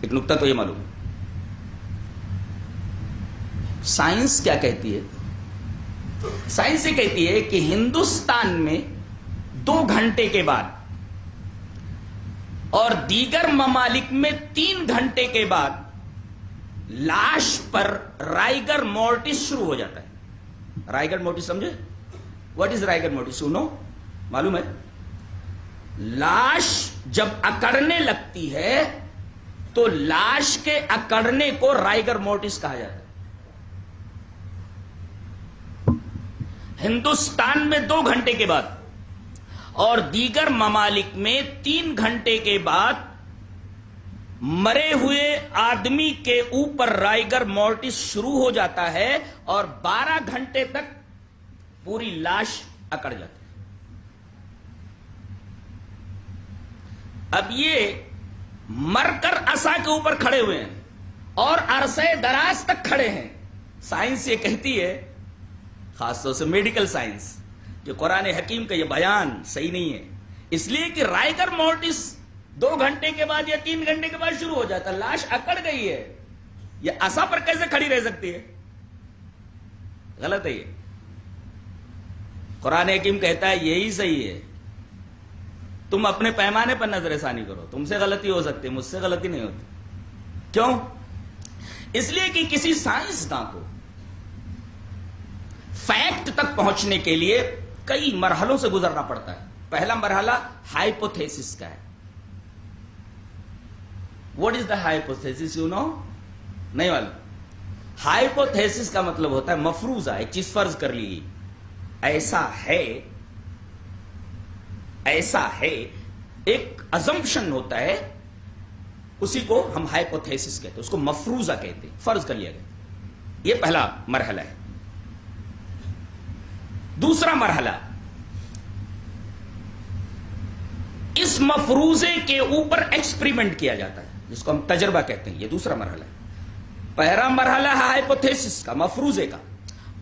ایک نکتہ تو یہ معلوم، سائنس کیا کہتی ہے؟ سائنس یہ کہتی ہے کہ ہندوستان میں 2 گھنٹے کے بعد اور دیگر ممالک میں 3 گھنٹے کے بعد لاش پر رائگر مورٹس شروع ہو جاتا ہے۔ رائگر مورٹس سمجھے؟ What is rigor mortis? سنو، معلوم ہے؟ لاش جب اکڑنے لگتی ہے تو لاش کے اکڑنے کو رائگر مورٹس کہا جاتا ہے۔ ہندوستان میں 2 گھنٹے کے بعد اور دیگر ممالک میں 3 گھنٹے کے بعد مرے ہوئے آدمی کے اوپر رائگر مورٹس شروع ہو جاتا ہے اور 12 گھنٹے تک پوری لاش اکڑ جاتی ہے۔ اب یہ مر کر عصا کے اوپر کھڑے ہوئے ہیں اور عرصے دراز تک کھڑے ہیں۔ سائنس یہ کہتی ہے، خاص طور سے میڈیکل سائنس، کہ قرآن حکیم کا یہ بیان صحیح نہیں ہے، اس لیے کہ رائگر مورٹس 2 گھنٹے کے بعد یا 3 گھنٹے کے بعد شروع ہو جاتا ہے۔ لاش اکڑ گئی ہے، یہ عصا پر کیسے کھڑی رہ سکتی ہے؟ غلط ہے یہ۔ قرآن حکیم کہتا ہے یہی صحیح ہے، تم اپنے پیمانے پر نظر ثانی کرو، تم سے غلطی ہو سکتی ہے، مجھ سے غلطی نہیں ہوتی۔ کیوں؟ اس لیے کہ کسی سائنسداں کو فیکٹ تک پہنچنے کے لیے کئی مرحلوں سے گزرنا پڑتا ہے۔ پہلا مرحلہ ہائپوتھیسس کا ہے۔ What is the hypothesis? You know? نہیں معلوم؟ ہائپوتھیسس کا مطلب ہوتا ہے مفروضہ، ایک چیز فرض کر لی، ایسا ہے، ایسا ہے، ایک ازمپشن ہوتا ہے، اسی کو ہم ہائپوتھیسس کہتے ہیں، اس کو مفروضہ کہتے ہیں، فرض کر لیا گیا۔ یہ پہلا مرحلہ ہے۔ دوسرا مرحلہ، اس مفروضے کے اوپر ایکسپریمنٹ کیا جاتا ہے، جس کو ہم تجربہ کہتے ہیں۔ یہ دوسرا مرحلہ ہے۔ پہلا مرحلہ ہے ہائپوتھیسس کا، مفروضے کا۔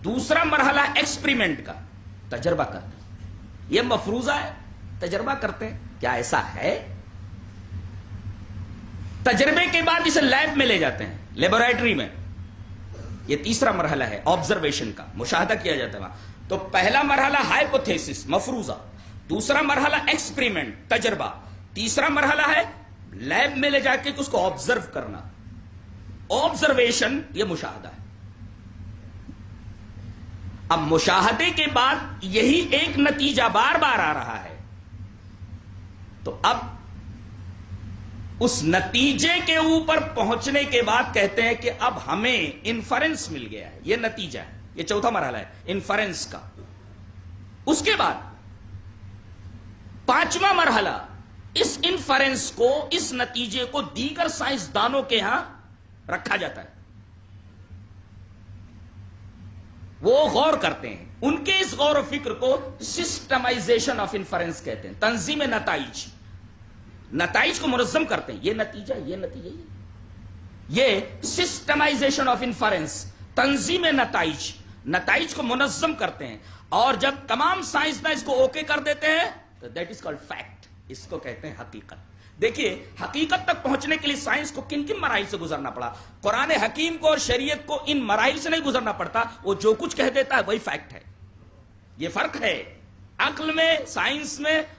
دوسرا مرحلہ ایکسپریمنٹ کا، تجربہ کرتے ہیں۔ یہ مفروضہ ہے، تجربہ کرتے ہیں کیا ایسا ہے۔ تجربے کے بعد اسے لیب میں لے جاتے ہیں، لیبورٹری میں۔ یہ تیسرا مرحلہ ہے آبزرویشن کا، مشاہدہ کیا جاتا ہے وہاں۔ تو پہلا مرحلہ ہائپوتھیسس، مفروضہ، دوسرا مرحلہ ایکسپریمنٹ، تجربہ، تیسرا مرحلہ ہے لیب میں لے جا کے اس کو آبزرو کرنا، آبزرویشن، یہ مشاہدہ ہے۔ اب مشاہدے کے بعد یہی ایک نتیجہ بار بار آ رہا ہے، تو اب اس نتیجے کے اوپر پہنچنے کے بعد کہتے ہیں کہ اب ہمیں انفرنس مل گیا ہے، یہ نتیجہ ہے۔ یہ چوتھا مرحلہ ہے انفرنس کا۔ اس کے بعد 5واں مرحلہ، اس انفرنس کو، اس نتیجے کو دیگر سائنسدانوں کے ہاں رکھا جاتا ہے، وہ غور کرتے ہیں۔ ان کے اس غور و فکر کو سسٹمائزیشن آف انفرنس کہتے ہیں، تنظیم نتائج، نتائج کو منظم کرتے ہیں۔ یہ نتیجہ، یہ نتیجہ، یہ سسٹمائزیشن آف انفرنس، تنظیم نتائج، نتائج کو منظم کرتے ہیں۔ اور جب تمام سائنسداں اس کو اوکے کر دیتے ہیں تو دیٹ از کالڈ فیکٹ، اس کو کہتے ہیں حقیقت۔ دیکھیے، حقیقت تک پہنچنے کے لیے سائنس کو کن کن مراحل سے گزرنا پڑا۔ قرآن حکیم کو اور شریعت کو ان مراحل سے نہیں گزرنا پڑتا، وہ جو کچھ کہہ دیتا ہے وہی فیکٹ ہے۔ یہ فرق ہے عقل میں، سائنس میں